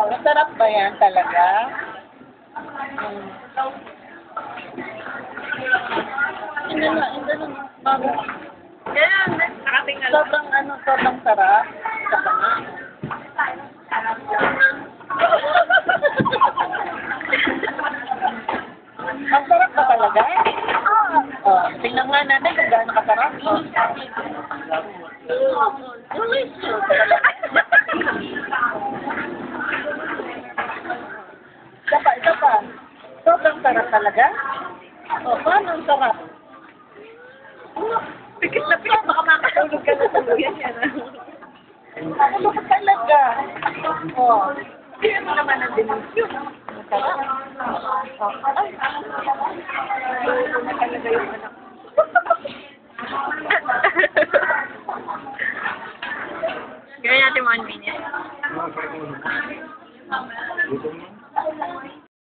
Masarap ba yan talaga? Hindi na, bago. Yan, nakatingala. Sobrang sarap. Saka nga. Ang sarap ba talaga? Oh, tingnan nga natin kung gaano kasarap. Delicious. Isa pa. Sobrang sarap talaga. Oh, paano ang sarap? Pikit na pikit, baka makatulog ka na sa luyan yan. Ano ba talaga? Oh. Kaya mo naman ang dinisyon. Masarap. Oh. Ay. Luto na talaga yung anak. Gawin natin 1 minute.